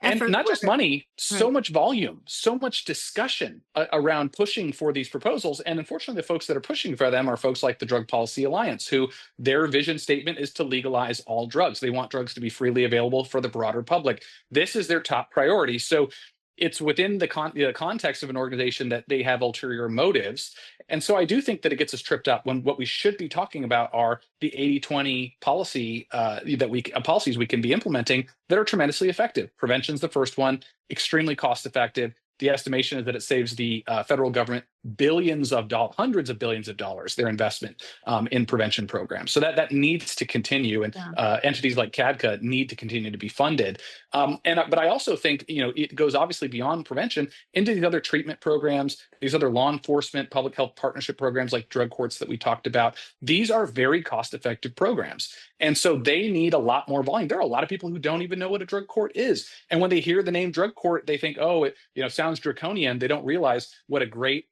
And not just money, so much volume, so much discussion around pushing for these proposals. And unfortunately, the folks that are pushing for them are folks like the Drug Policy Alliance, who their vision statement is to legalize all drugs. They want drugs to be freely available for the broader public. This is their top priority. So it's within the context of an organization that they have ulterior motives. And so I do think that it gets us tripped up when what we should be talking about are the 80-20 policy policies we can be implementing that are tremendously effective. Prevention's the first one, extremely cost effective. The estimation is that it saves the federal government hundreds of billions of dollars, their investment in prevention programs. So that needs to continue, and entities like CADCA need to continue to be funded. But I also think it goes obviously beyond prevention into these other treatment programs, these other law enforcement, public health partnership programs like drug courts that we talked about. These are very cost-effective programs, and so they need a lot more volume. There are a lot of people who don't even know what a drug court is, and when they hear the name drug court, they think, oh, it sounds draconian. They don't realize what a great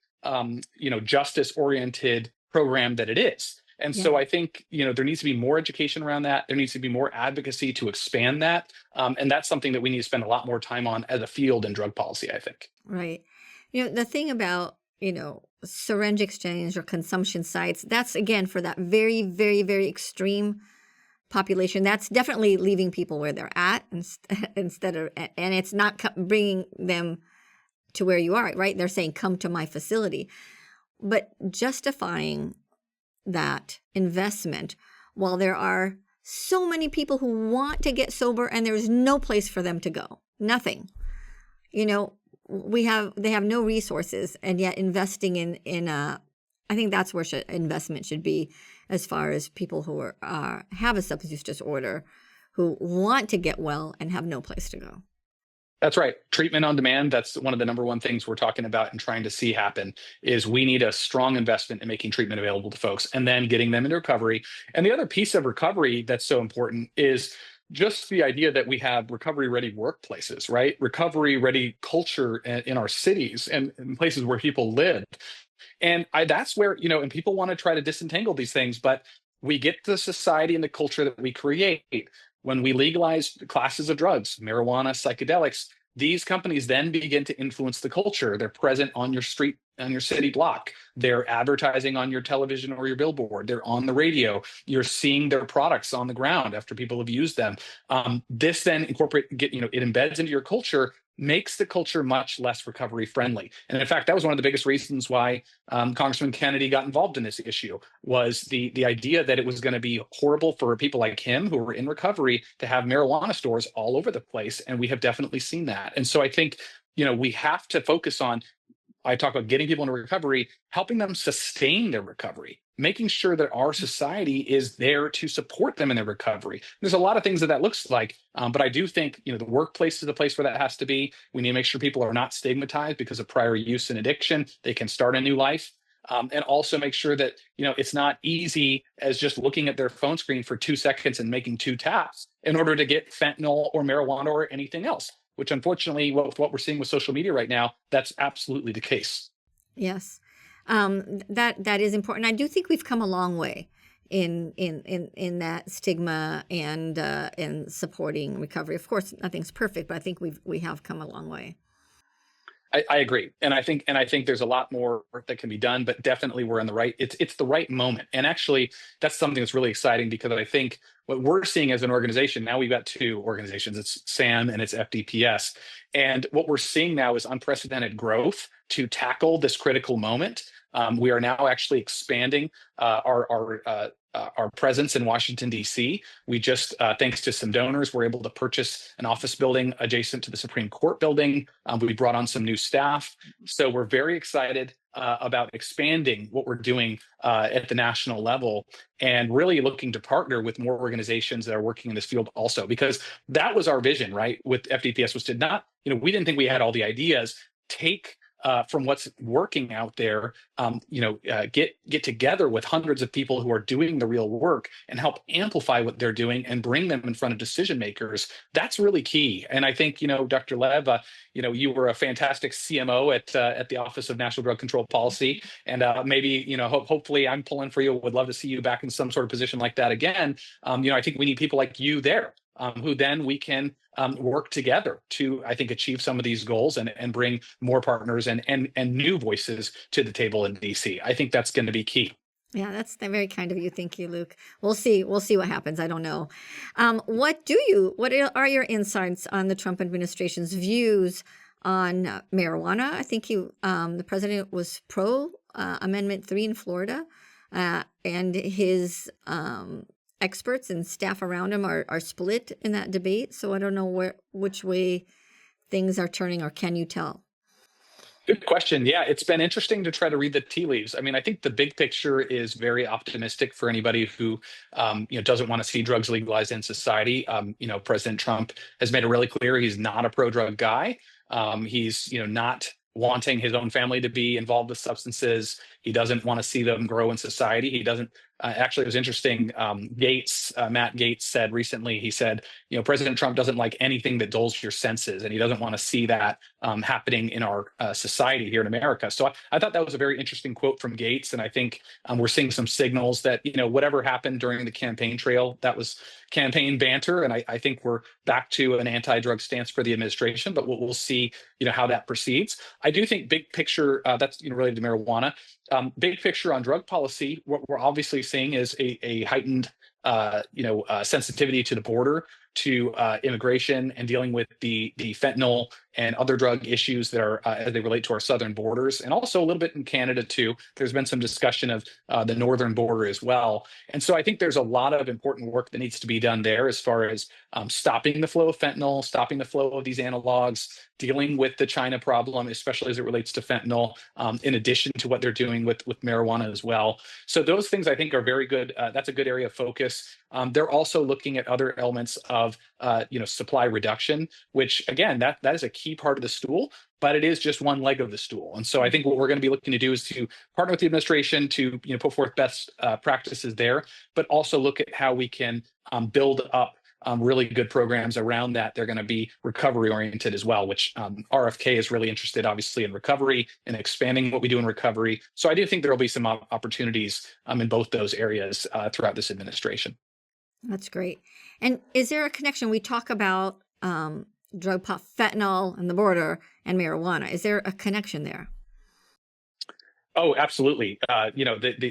justice-oriented program that it is. And so I think, there needs to be more education around that. There needs to be more advocacy to expand that. And that's something that we need to spend a lot more time on as a field in drug policy, I think. Right. The thing about, syringe exchange or consumption sites, that's, again, for that very, very, very extreme population. That's definitely leaving people where they're at instead of, and it's not bringing them to where you are, right? They're saying, come to my facility. But justifying that investment, while there are so many people who want to get sober and there's no place for them to go. Nothing. You know, they have no resources, and yet investing in I think that's where investment should be, as far as people who have a substance use disorder, who want to get well and have no place to go. That's right. Treatment on demand. That's one of the number one things we're talking about and trying to see happen is we need a strong investment in making treatment available to folks and then getting them into recovery. And the other piece of recovery that's so important is just the idea that we have recovery ready workplaces, right? Recovery ready culture in our cities and in places where people live. And that's where, and people want to try to disentangle these things, but we get the society and the culture that we create when we legalize classes of drugs, marijuana, psychedelics. These companies then begin to influence the culture. They're present on your street, on your city block. They're advertising on your television or your billboard. They're on the radio. You're seeing their products on the ground after people have used them. This then it embeds into your culture, makes the culture much less recovery friendly. And in fact, that was one of the biggest reasons why Congressman Kennedy got involved in this issue, was the idea that it was going to be horrible for people like him who were in recovery to have marijuana stores all over the place. And we have definitely seen that. And so I think, we have to focus on, I talk about getting people into recovery, helping them sustain their recovery, making sure that our society is there to support them in their recovery. There's a lot of things that looks like, but I do think, the workplace is the place where that has to be. We need to make sure people are not stigmatized because of prior use and addiction. They can start a new life. And also make sure that, it's not easy as just looking at their phone screen for 2 seconds and making 2 taps in order to get fentanyl or marijuana or anything else, which unfortunately, what we're seeing with social media right now, that's absolutely the case. Yes, that is important. I do think we've come a long way in that stigma and supporting recovery. Of course, nothing's perfect, but I think we have come a long way. I agree, and I think there's a lot more that can be done, but definitely we're in the right. It's the right moment, and actually, that's something that's really exciting because I think what we're seeing as an organization now, we've got 2 organizations. It's SAM and it's FDPS, and what we're seeing now is unprecedented growth to tackle this critical moment. We are now actually expanding our presence in Washington, D.C. We just, thanks to some donors, were able to purchase an office building adjacent to the Supreme Court building. We brought on some new staff. So we're very excited about expanding what we're doing at the national level and really looking to partner with more organizations that are working in this field also, because that was our vision, right? With FDPS was to not, we didn't think we had all the ideas. Take from what's working out there, get together with hundreds of people who are doing the real work and help amplify what they're doing and bring them in front of decision makers. That's really key. And I think, Dr. Lev, you were a fantastic CMO at the Office of National Drug Control Policy, and maybe, hopefully I'm pulling for you. Would love to see you back in some sort of position like that again. I think we need people like you there. Who then we can work together to, I think, achieve some of these goals and bring more partners and new voices to the table in DC. I think that's going to be key. Yeah, that's very kind of you. Thank you, Luke. We'll see what happens. I don't know. What are your insights on the Trump administration's views on marijuana? I think the president was pro Amendment 3 in Florida, and his experts and staff around him are split in that debate. So I don't know which way things are turning, or can you tell? Good question. Yeah, it's been interesting to try to read the tea leaves. I mean, I think the big picture is very optimistic for anybody who, doesn't want to see drugs legalized in society. President Trump has made it really clear he's not a pro-drug guy. He's, not wanting his own family to be involved with substances. He doesn't want to see them grow in society. He doesn't. Actually, it was interesting. Matt Gaetz said recently, he said, President Trump doesn't like anything that dulls your senses, and he doesn't want to see that happening in our society here in America. So I thought that was a very interesting quote from Gaetz, and I think we're seeing some signals that, whatever happened during the campaign trail, that was campaign banter, and I think we're back to an anti-drug stance for the administration, but we'll see, how that proceeds. I do think big picture, that's related to marijuana. Big picture on drug policy, what we're obviously seeing is a heightened sensitivity to the border. to immigration and dealing with the fentanyl and other drug issues that are as they relate to our southern borders, and also a little bit in Canada too. There's been some discussion of the northern border as well. And so I think there's a lot of important work that needs to be done there as far as stopping the flow of fentanyl, stopping the flow of these analogs, dealing with the China problem, especially as it relates to fentanyl, in addition to what they're doing with marijuana as well. So those things I think are very good. That's a good area of focus. They're also looking at other elements of supply reduction, which again, that is a key part of the stool, but it is just one leg of the stool. And so I think what we're going to be looking to do is to partner with the administration to put forth best practices there, but also look at how we can build up really good programs around that. They're going to be recovery oriented as well, which RFK is really interested, obviously, in recovery and expanding what we do in recovery. So I do think there will be some opportunities in both those areas throughout this administration. That's great. And is there a connection? We talk about fentanyl and the border and marijuana. Is there a connection there? Oh, absolutely.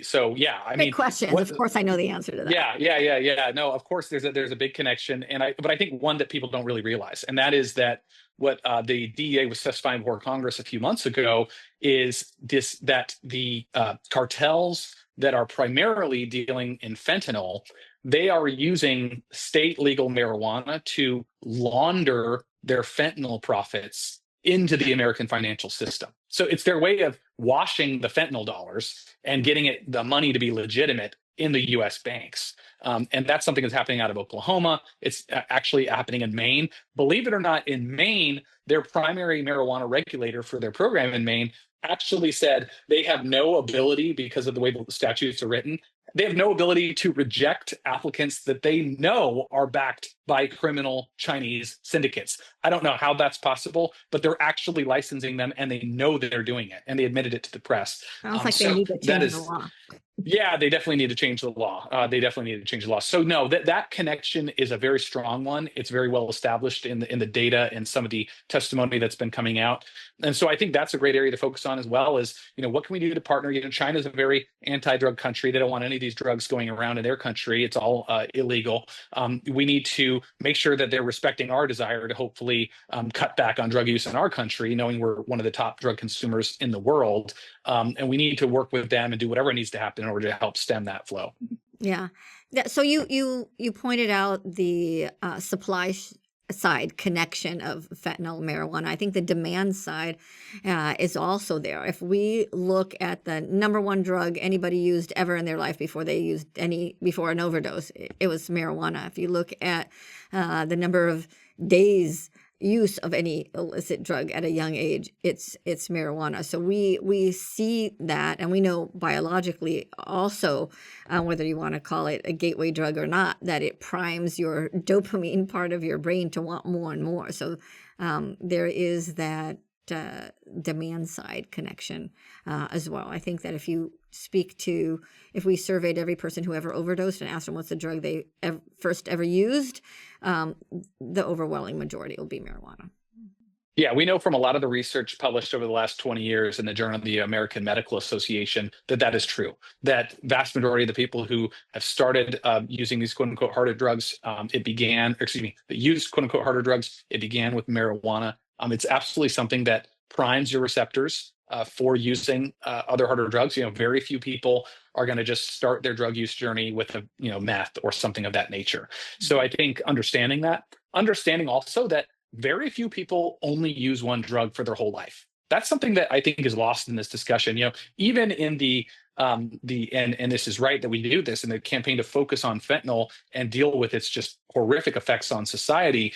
So yeah, I mean, questions. Of course, I know the answer to that. Yeah. No, of course, there's a big connection, but I think one that people don't really realize, and that is that what the DEA was testifying before Congress a few months ago is that the cartels that are primarily dealing in fentanyl, they are using state legal marijuana to launder their fentanyl profits into the American financial system. So it's their way of washing the fentanyl dollars and getting the money to be legitimate in the U.S. banks. And that's something that's happening out of Oklahoma. It's actually happening in Maine. Believe it or not, in Maine, their primary marijuana regulator for their program in Maine actually said they have no ability, because of the way the statutes are written, they have no ability to reject applicants that they know are backed by criminal Chinese syndicates. I don't know how that's possible, but they're actually licensing them, and they know that they're doing it, and they admitted it to the press. Sounds like they need to change the law. Yeah, they definitely need to change the law. So no, that connection is a very strong one. It's very well established in the data and some of the testimony that's been coming out. And so I think that's a great area to focus on, as well as, what can we do to partner? China's a very anti-drug country. They don't want any of these drugs going around in their country. It's all illegal. We need to make sure that they're respecting our desire to hopefully cut back on drug use in our country, knowing we're one of the top drug consumers in the world. And we need to work with them and do whatever needs to happen in order to help stem that flow. Yeah. So you pointed out the supply side connection of fentanyl marijuana. I think the demand side is also there. If we look at the number one drug anybody used ever in their life before an overdose, it was marijuana. If you look at the number of days use of any illicit drug at a young age, it's marijuana. So we see that, and we know biologically also, whether you want to call it a gateway drug or not, that it primes your dopamine part of your brain to want more and more. So there is that demand side connection as well. I think that if we surveyed every person who ever overdosed and asked them what's the drug they first ever used, the overwhelming majority will be marijuana. Yeah, we know from a lot of the research published over the last 20 years in the Journal of the American Medical Association that is true. That vast majority of the people who have started using these quote unquote harder drugs, that used quote unquote harder drugs, it began with marijuana. It's absolutely something that primes your receptors for using other harder drugs. Very few people are going to just start their drug use journey with meth or something of that nature. So I think understanding also that very few people only use one drug for their whole life. That's something that I think is lost in this discussion. Even in and this is right that we do this in the campaign to focus on fentanyl and deal with its just horrific effects on society.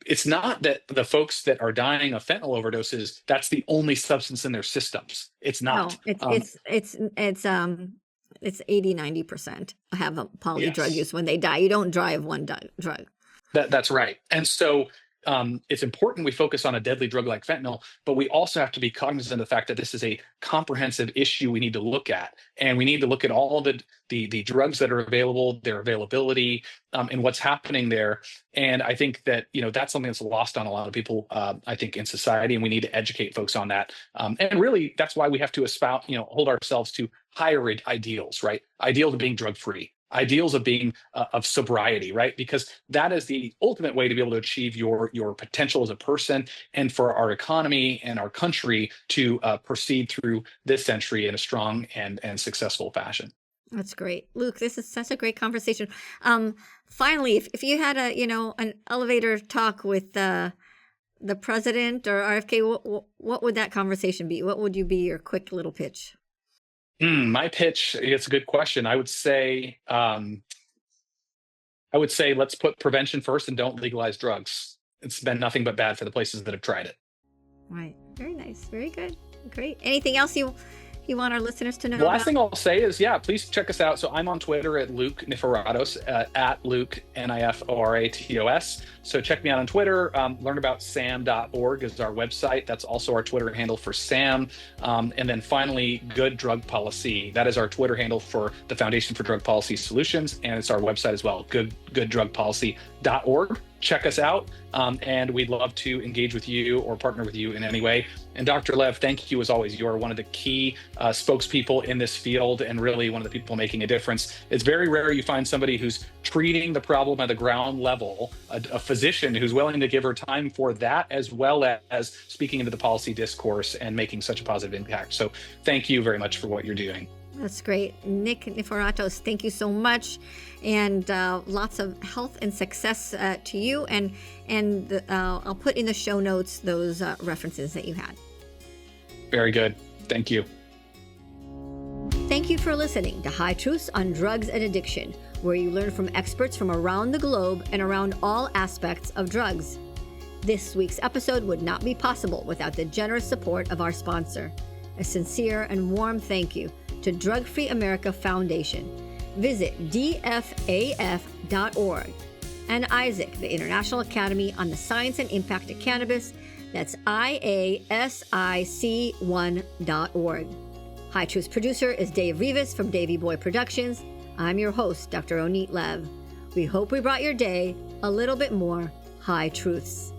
It's not that the folks that are dying of fentanyl overdoses, that's the only substance in their systems. It's not. No, it's 80-90% have a poly drug use when they die. You don't die of one drug. That's right. And so it's important we focus on a deadly drug like fentanyl, but we also have to be cognizant of the fact that this is a comprehensive issue we need to look at. And we need to look at all the drugs that are available, their availability, and what's happening there. And I think that, that's something that's lost on a lot of people, I think, in society, and we need to educate folks on that. And really, that's why we have to hold ourselves to higher ideals, right? Ideal to being drug-free. ideals of being of sobriety, right? Because that is the ultimate way to be able to achieve your potential as a person, and for our economy and our country to proceed through this century in a strong and successful fashion. That's great. Luke, this is such a great conversation. Finally, if you had an elevator talk with the president or RFK, what would that conversation be? What would be your quick little pitch? My pitch, it's a good question. I would say let's put prevention first and don't legalize drugs. It's been nothing but bad for the places that have tried it. Right. Very nice. Very good. Great. Anything else you want our listeners to know The about? last thing I'll say is, please check us out. So I'm on Twitter at Luke Niforatos, at Luke Niforatos. So check me out on Twitter. Learn about SAM.org is our website. That's also our Twitter handle for SAM. And then finally, Good Drug Policy. That is our Twitter handle for the Foundation for Drug Policy Solutions. And it's our website as well, gooddrugpolicy.org. Check us out, and we'd love to engage with you or partner with you in any way. And Dr. Lev, thank you as always. You are one of the key spokespeople in this field and really one of the people making a difference. It's very rare you find somebody who's treating the problem at the ground level, a physician who's willing to give her time for that, as well as speaking into the policy discourse and making such a positive impact. So thank you very much for what you're doing. That's great. Nick Niforatos, thank you so much. And lots of health and success to you. And I'll put in the show notes those references that you had. Very good. Thank you. Thank you for listening to High Truths on Drugs and Addiction, where you learn from experts from around the globe and around all aspects of drugs. This week's episode would not be possible without the generous support of our sponsor. A sincere and warm thank you to Drug Free America Foundation. Visit dfaf.org. And Isaac, the International Academy on the Science and Impact of Cannabis. That's IASIC1.org. High Truths producer is Dave Rivas from Davey Boy Productions. I'm your host, Dr. Oneet Lev. We hope we brought your day a little bit more High Truths.